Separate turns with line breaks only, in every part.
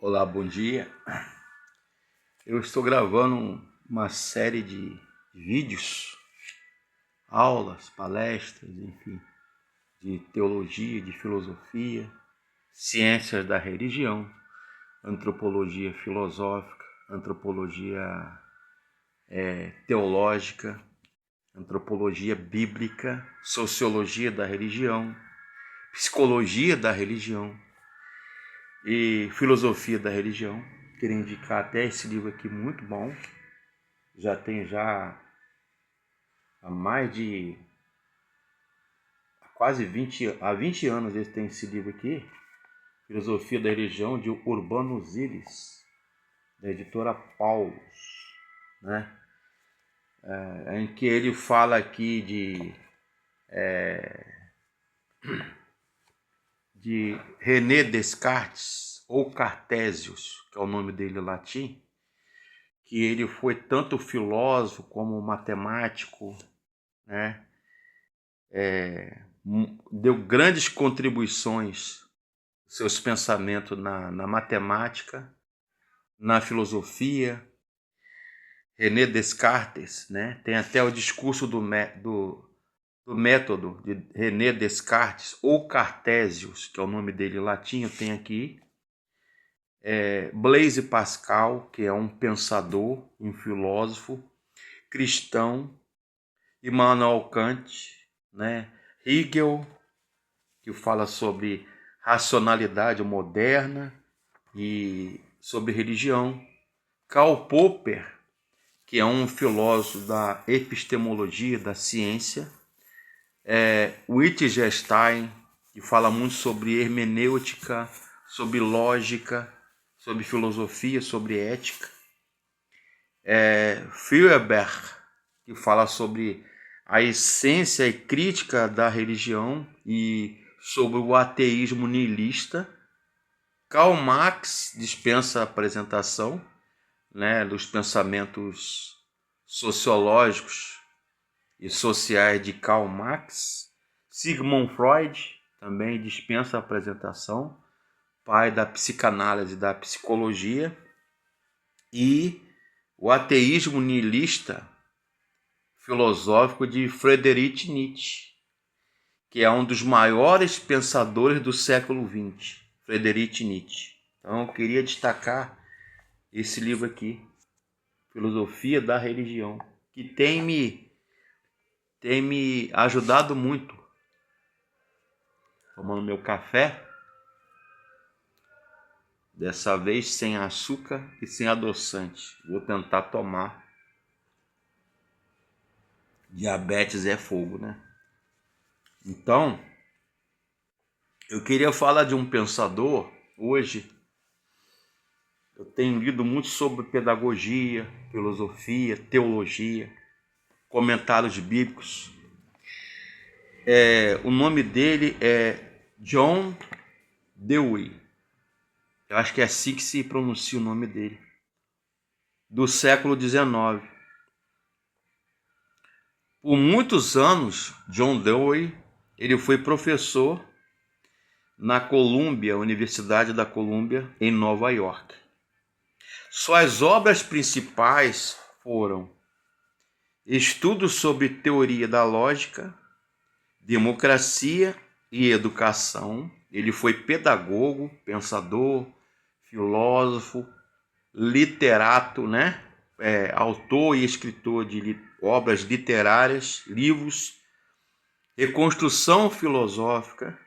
Olá, bom dia. Eu estou gravando uma série de vídeos, aulas, palestras, enfim, de teologia, de filosofia, ciências da religião, antropologia filosófica, antropologia teológica, antropologia bíblica, sociologia da religião, psicologia da religião e filosofia da religião. Queria indicar até esse livro aqui, muito bom. Já tem há mais de quase 20 anos ele tem esse livro aqui, Filosofia da Religião, de Urbano Ziles, da editora Paulus, né? Em que ele fala aqui de René Descartes, ou Cartésios, que é o nome dele em latim, que ele foi tanto filósofo como matemático, né? Deu grandes contribuições, seus pensamentos na matemática, na filosofia. René Descartes, né? Tem até o discurso do método de René Descartes, ou Cartésios, que é o nome dele em latim, eu tenho aqui. Blaise Pascal, que é um pensador, um filósofo cristão. Immanuel Kant, né? Hegel, que fala sobre racionalidade moderna e sobre religião. Karl Popper, que é um filósofo da epistemologia, da ciência. Wittgenstein, que fala muito sobre hermenêutica, sobre lógica, sobre filosofia, sobre ética. Feuerbach, que fala sobre a essência e crítica da religião e sobre o ateísmo nihilista. Karl Marx dispensa apresentação, né, dos pensamentos sociológicos e sociais de Karl Marx. Sigmund Freud também dispensa apresentação, pai da psicanálise e da psicologia. E o ateísmo nihilista filosófico de Friedrich Nietzsche, que é um dos maiores pensadores do século XX, Friedrich Nietzsche. Então eu queria destacar esse livro aqui, Filosofia da Religião, que tem me ajudado muito. Tomando meu café, dessa vez sem açúcar e sem adoçante. Vou tentar tomar. Diabetes é fogo, né? Então, eu queria falar de um pensador hoje. Eu tenho lido muito sobre pedagogia, filosofia, teologia, comentários bíblicos. O nome dele é John Dewey. Eu acho que é assim que se pronuncia o nome dele. Do século XIX. Por muitos anos, John Dewey, ele foi professor na Columbia, Universidade da Columbia, em Nova York. Suas obras principais foram estudos sobre teoria da lógica, democracia e educação. Ele foi pedagogo, pensador, filósofo, literato, né? Autor e escritor de obras literárias, livros, reconstrução filosófica.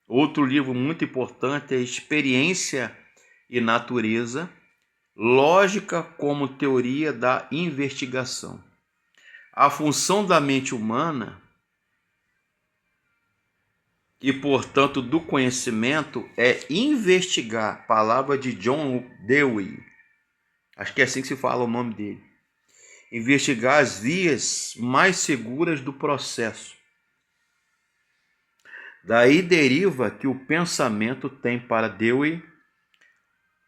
Outro livro muito importante é Experiência e Natureza, lógica como teoria da investigação. A função da mente humana e, portanto, do conhecimento é investigar. Palavra de John Dewey. Acho que é assim que se fala o nome dele. Investigar as vias mais seguras do processo. Daí deriva que o pensamento tem para Dewey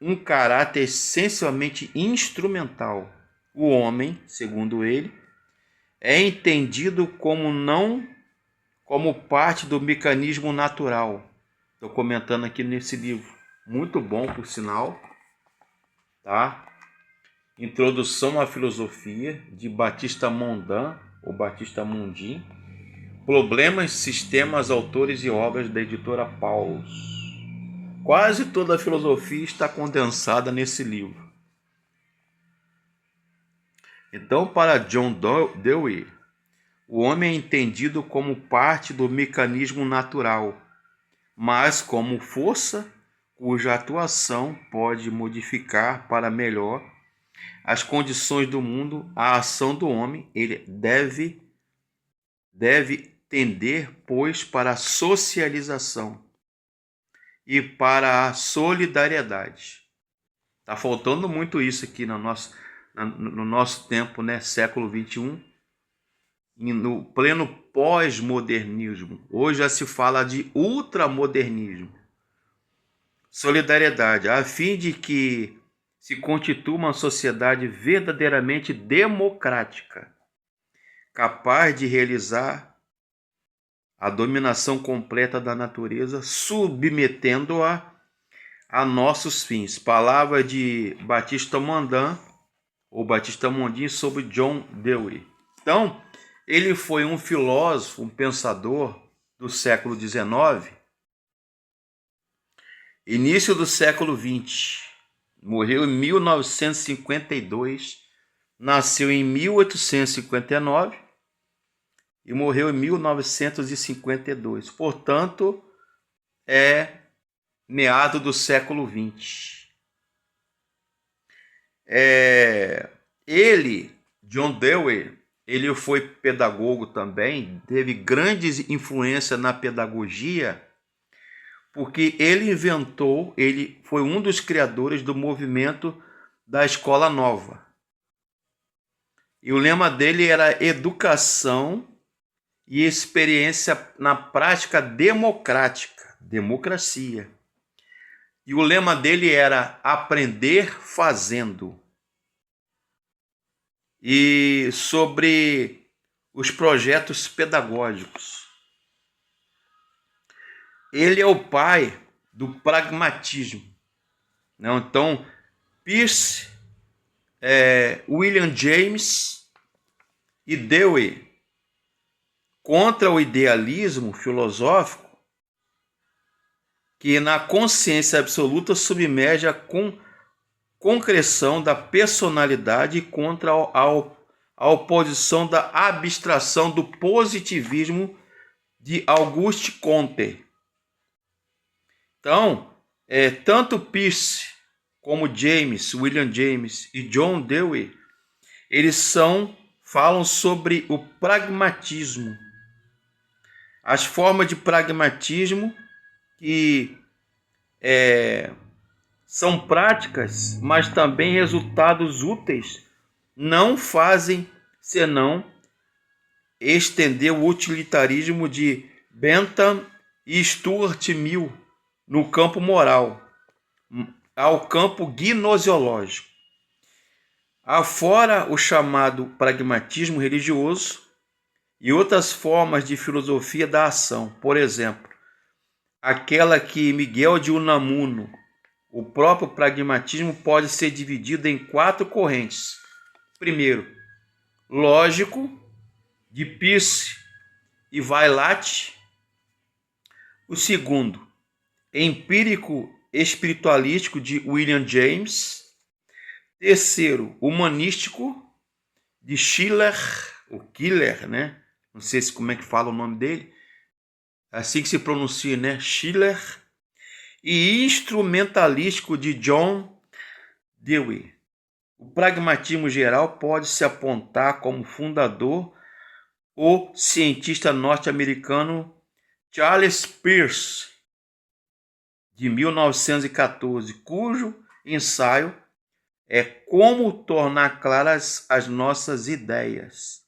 um caráter essencialmente instrumental. O homem, segundo ele, é entendido como parte do mecanismo natural. Estou comentando aqui nesse livro, muito bom por sinal, tá? Introdução à Filosofia, de Batista Mondin, ou Batista Mundin. Problemas, Sistemas, Autores e Obras, da editora Paulus. Quase toda a filosofia está condensada nesse livro. Então, para John Dewey, o homem é entendido como parte do mecanismo natural, mas como força cuja atuação pode modificar para melhor as condições do mundo. A ação do homem ele deve tender, pois, para a socialização e para a solidariedade. Está faltando muito isso aqui no nosso tempo, né? Século XXI, no pleno pós-modernismo. Hoje já se fala de ultramodernismo. Solidariedade, a fim de que se constitua uma sociedade verdadeiramente democrática, capaz de realizar a dominação completa da natureza, submetendo-a a nossos fins. Palavra de Batista Mondin, ou Batista Mundin, sobre John Dewey. Então, ele foi um filósofo, um pensador do século XIX, início do século XX. Morreu em 1952, nasceu em 1859 e morreu em 1952. Portanto, é meado do século XX. John Dewey, ele foi pedagogo também, teve grande influência na pedagogia, porque ele foi um dos criadores do movimento da Escola Nova. E o lema dele era educação e experiência na prática democrática, democracia. E o lema dele era aprender fazendo. E sobre os projetos pedagógicos. Ele é o pai do pragmatismo. Então, Peirce, William James e Dewey, contra o idealismo filosófico, que na consciência absoluta submerge a concreção da personalidade, contra a oposição da abstração do positivismo de Auguste Comte. Então, tanto Peirce como William James e John Dewey, eles falam sobre o pragmatismo. As formas de pragmatismo que são práticas, mas também resultados úteis, não fazem senão estender o utilitarismo de Bentham e Stuart Mill no campo moral, ao campo gnosiológico. Afora o chamado pragmatismo religioso e outras formas de filosofia da ação, por exemplo, aquela que Miguel de Unamuno, o próprio pragmatismo pode ser dividido em 4 correntes. Primeiro, lógico, de Peirce e Vailate. O segundo, empírico espiritualístico, de William James. Terceiro, humanístico, de Schiller, o Killer, né? Não sei como é que fala o nome dele. Assim que se pronuncia, né? Schiller. E instrumentalístico, de John Dewey. O pragmatismo geral pode se apontar como fundador o cientista norte-americano Charles Peirce, de 1914, cujo ensaio é Como Tornar Claras as Nossas Ideias.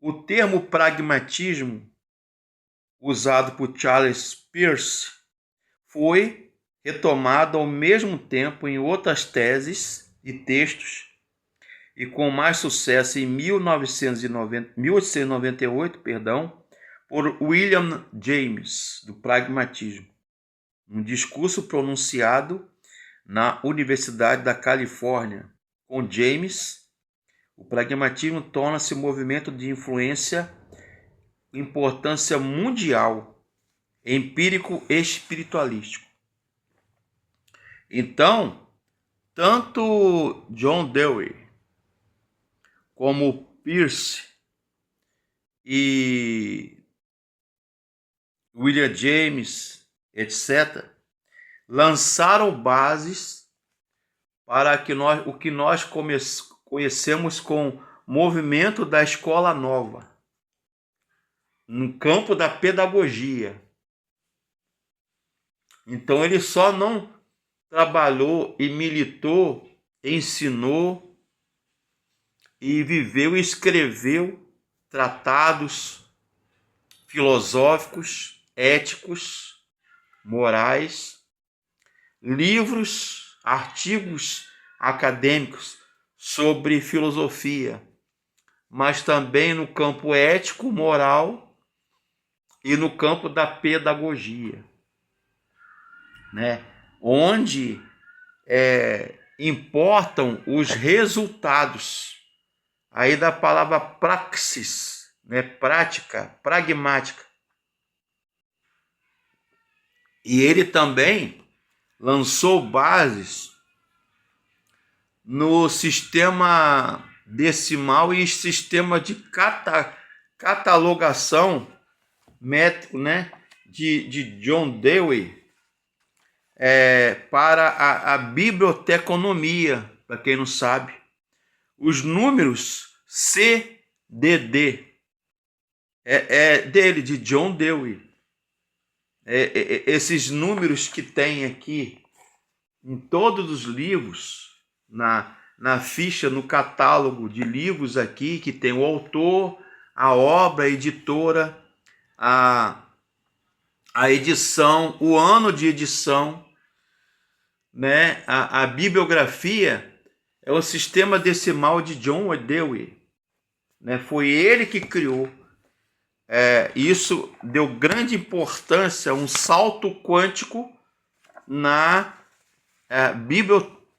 O termo pragmatismo, usado por Charles Peirce, foi retomado ao mesmo tempo em outras teses e textos, e com mais sucesso em 1898, por William James, do pragmatismo. um discurso pronunciado na Universidade da Califórnia com James, o pragmatismo torna-se um movimento de importância mundial, empírico e espiritualístico. Então, tanto John Dewey como Peirce e William James, etc., lançaram bases para o que nós conhecemos com movimento da escola nova, no campo da pedagogia. Então ele só não trabalhou e militou, ensinou e viveu e escreveu tratados filosóficos, éticos, morais, livros, artigos acadêmicos sobre filosofia, mas também no campo ético, moral e no campo da pedagogia, né? Onde importam os resultados, aí da palavra praxis, né? Prática, pragmática. E ele também lançou bases no sistema decimal e sistema de catalogação métrico, né, de John Dewey, para a biblioteconomia, para quem não sabe. Os números CDD é dele, de John Dewey. Esses números que tem aqui em todos os livros, na ficha, no catálogo de livros aqui, que tem o autor, a obra, a editora, a edição, o ano de edição, né? A bibliografia é o sistema decimal de John Dewey, né? Foi ele que criou. Isso deu grande importância, um salto quântico na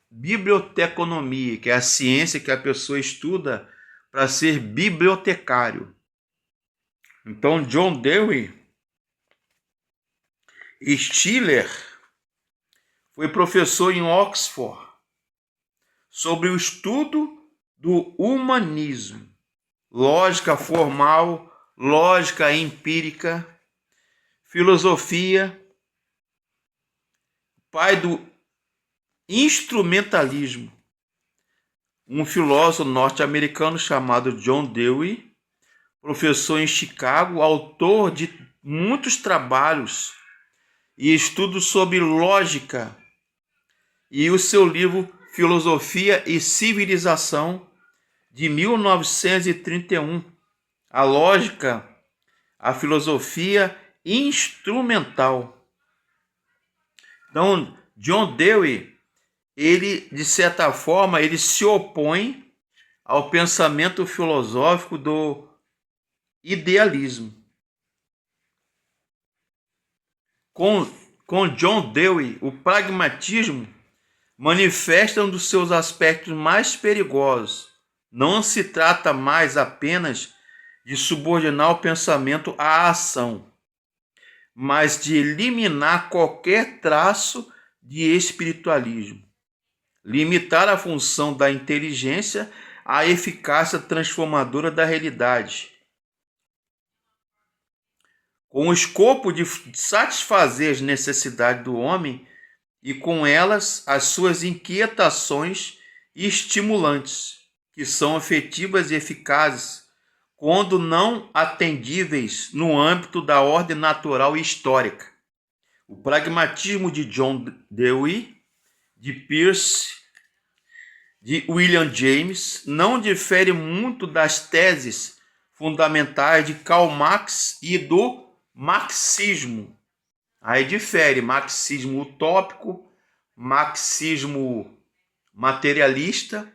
biblioteconomia, que é a ciência que a pessoa estuda para ser bibliotecário. Então, John Dewey Stiller foi professor em Oxford sobre o estudo do humanismo, lógica formal, lógica empírica, filosofia, pai do instrumentalismo. Um filósofo norte-americano chamado John Dewey, professor em Chicago, autor de muitos trabalhos e estudos sobre lógica, e o seu livro Filosofia e Civilização, de 1931, a lógica, a filosofia instrumental. Então, John Dewey, ele, de certa forma, ele se opõe ao pensamento filosófico do idealismo. Com John Dewey, o pragmatismo manifesta um dos seus aspectos mais perigosos. Não se trata mais apenas de subordinar o pensamento à ação, mas de eliminar qualquer traço de espiritualismo, limitar a função da inteligência à eficácia transformadora da realidade, com o escopo de satisfazer as necessidades do homem e com elas as suas inquietações estimulantes, que são efetivas e eficazes quando não atendíveis no âmbito da ordem natural e histórica. O pragmatismo de John Dewey, de Peirce, de William James, não difere muito das teses fundamentais de Karl Marx e do marxismo. Aí difere marxismo utópico, marxismo materialista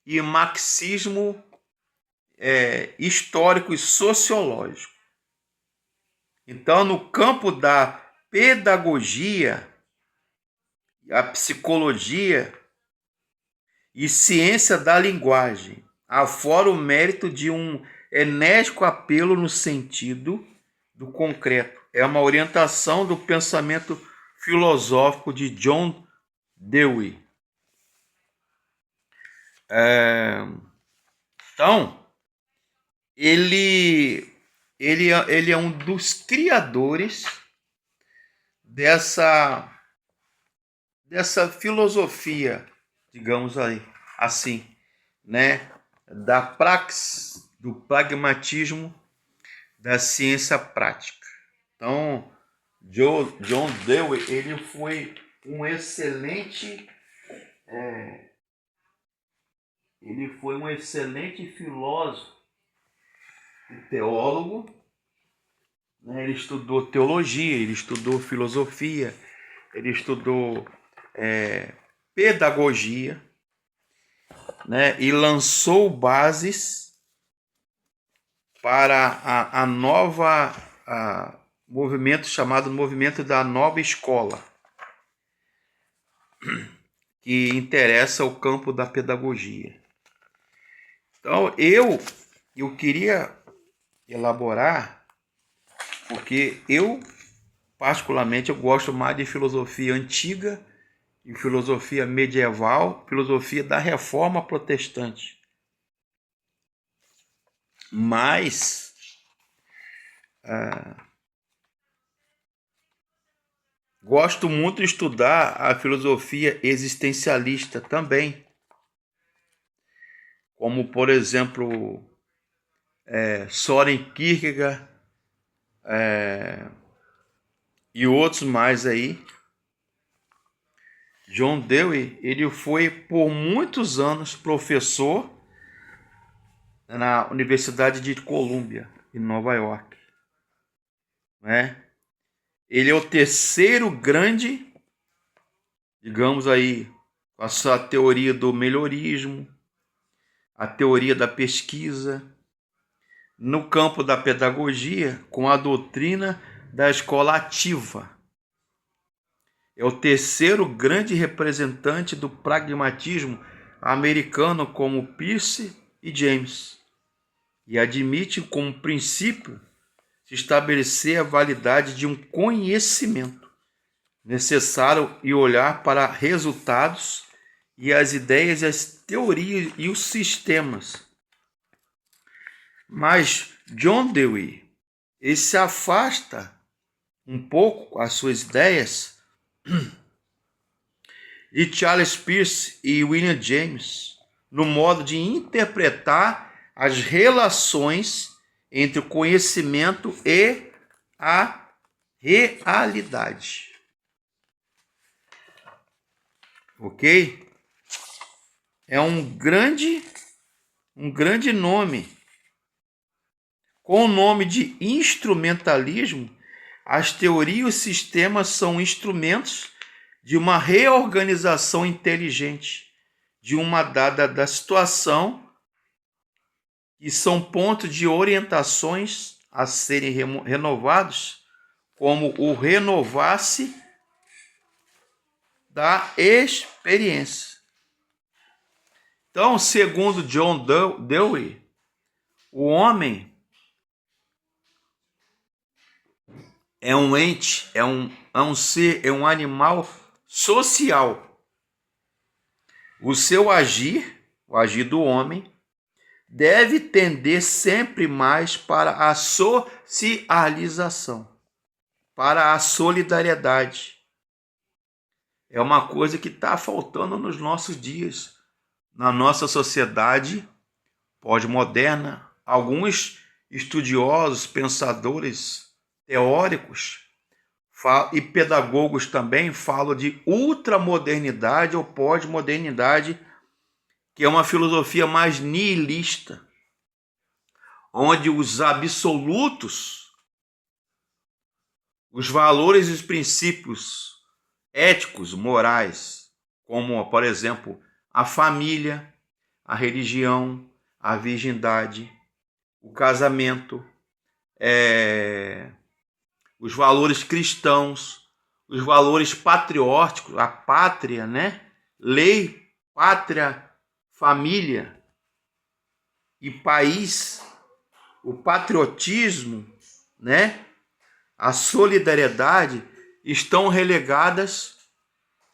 e marxismo histórico e sociológico. Então, no campo da pedagogia, a psicologia e ciência da linguagem, afora o mérito de um enérgico apelo no sentido do concreto. É uma orientação do pensamento filosófico de John Dewey. Então, ele é um dos criadores dessa filosofia, digamos aí, assim, né, da praxis, do pragmatismo, da ciência prática. Então, John Dewey, ele foi um excelente filósofo e teólogo, né? Ele estudou teologia, ele estudou filosofia, ele estudou pedagogia, né? E lançou bases para a nova movimento chamado movimento da nova escola, que interessa o campo da pedagogia. Então, eu queria elaborar, porque eu, particularmente, eu gosto mais de filosofia antiga e filosofia medieval, filosofia da Reforma Protestante. Mas gosto muito de estudar a filosofia existencialista também, como, por exemplo, Søren Kierkegaard e outros mais aí. John Dewey, ele foi por muitos anos professor na Universidade de Columbia, em Nova York, né? Ele é o terceiro grande, digamos aí, com a sua teoria do melhorismo, a teoria da pesquisa, no campo da pedagogia, com a doutrina da escola ativa. É o terceiro grande representante do pragmatismo americano, como Peirce e James, e admite como princípio se estabelecer a validade de um conhecimento necessário e olhar para resultados e as ideias, as teorias e os sistemas. Mas John Dewey, ele se afasta um pouco com as suas ideias e Charles Peirce e William James no modo de interpretar as relações entre o conhecimento e a realidade. Ok? É um grande nome. Com o nome de instrumentalismo, as teorias e os sistemas são instrumentos de uma reorganização inteligente de uma dada situação e são pontos de orientações a serem renovados, como o renovar-se da experiência. Então, segundo John Dewey, o homem é um ente, é um ser, é um animal social. O seu agir, o agir do homem, deve tender sempre mais para a socialização, para a solidariedade. É uma coisa que está faltando nos nossos dias, na nossa sociedade pós-moderna. Alguns estudiosos, pensadores, teóricos e pedagogos também falam de ultramodernidade ou pós-modernidade, que é uma filosofia mais nihilista, onde os absolutos, os valores e os princípios éticos, morais, como, por exemplo, a família, a religião, a virgindade, o casamento, os valores cristãos, os valores patrióticos, a pátria, né? Lei, pátria, família e país, o patriotismo, né? A solidariedade estão relegadas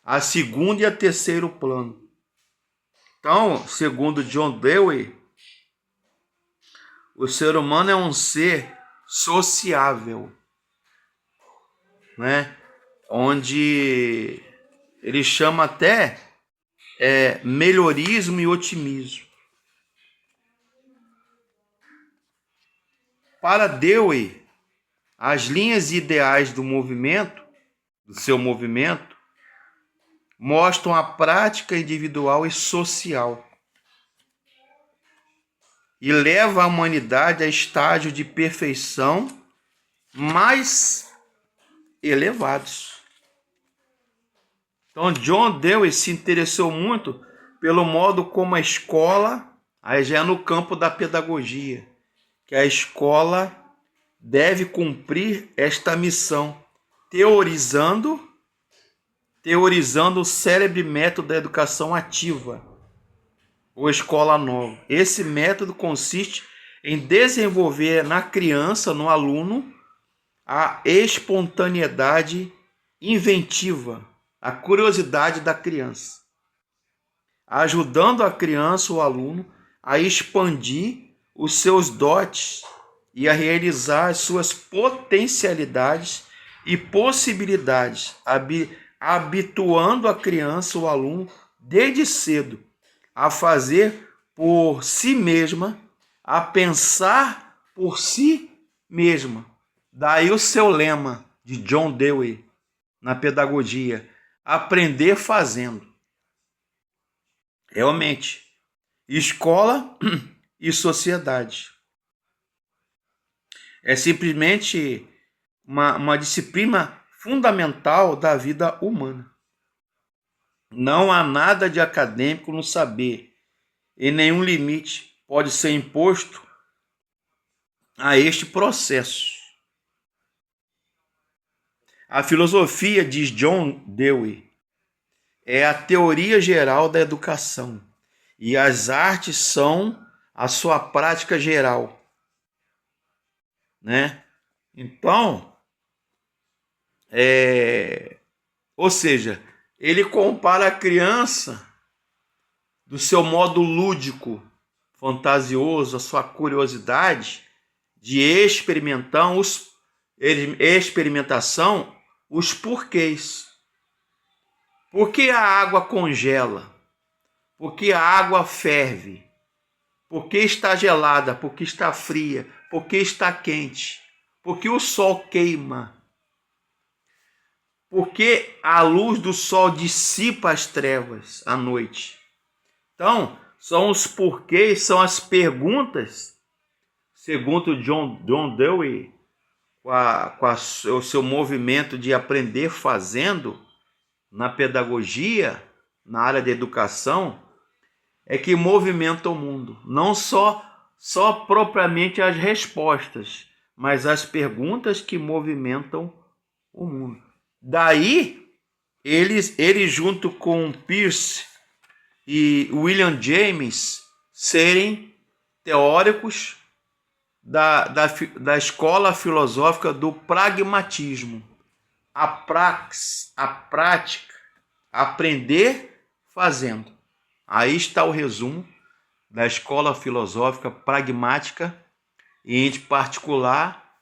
a segundo e a terceiro plano. Então, segundo John Dewey, o ser humano é um ser sociável, né? Onde ele chama até melhorismo e otimismo. Para Dewey, as linhas ideais do seu movimento, mostram a prática individual e social e leva a humanidade a estágios de perfeição mais elevados. Então, John Dewey se interessou muito pelo modo como a escola, aí já é no campo da pedagogia, que a escola deve cumprir esta missão, teorizando o célebre método da educação ativa, ou escola nova. Esse método consiste em desenvolver na criança, no aluno, a espontaneidade inventiva, a curiosidade da criança, ajudando a criança, o aluno, a expandir os seus dotes e a realizar as suas potencialidades e possibilidades, habituando a criança, o aluno, desde cedo, a fazer por si mesma, a pensar por si mesma. Daí o seu lema de John Dewey na pedagogia: aprender fazendo. Realmente, escola e sociedade. É simplesmente uma disciplina fundamental da vida humana. Não há nada de acadêmico no saber, e nenhum limite pode ser imposto a este processo. A filosofia, diz John Dewey, é a teoria geral da educação, e as artes são a sua prática geral, né? Então, ou seja, ele compara a criança do seu modo lúdico, fantasioso, a sua curiosidade de experimentação, os porquês. Por que a água congela? Por que a água ferve? Por que está gelada? Por que está fria? Por que está quente? Por que o sol queima? Por que a luz do sol dissipa as trevas à noite? Então, são os porquês, são as perguntas, segundo John Dewey, o seu movimento de aprender fazendo na pedagogia, na área da educação, é que movimenta o mundo. Não só propriamente as respostas, mas as perguntas que movimentam o mundo. Daí, ele junto com Peirce e William James serem teóricos da escola filosófica do pragmatismo. A prática, aprender fazendo. Aí está o resumo da escola filosófica pragmática, e em particular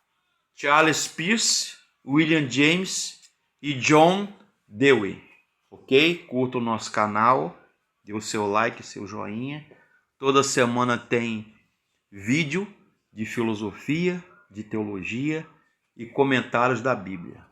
Charles Peirce, William James e John Dewey. Ok? Curta o nosso canal, dê o seu like, seu joinha. Toda semana tem vídeo de filosofia, de teologia e comentários da Bíblia.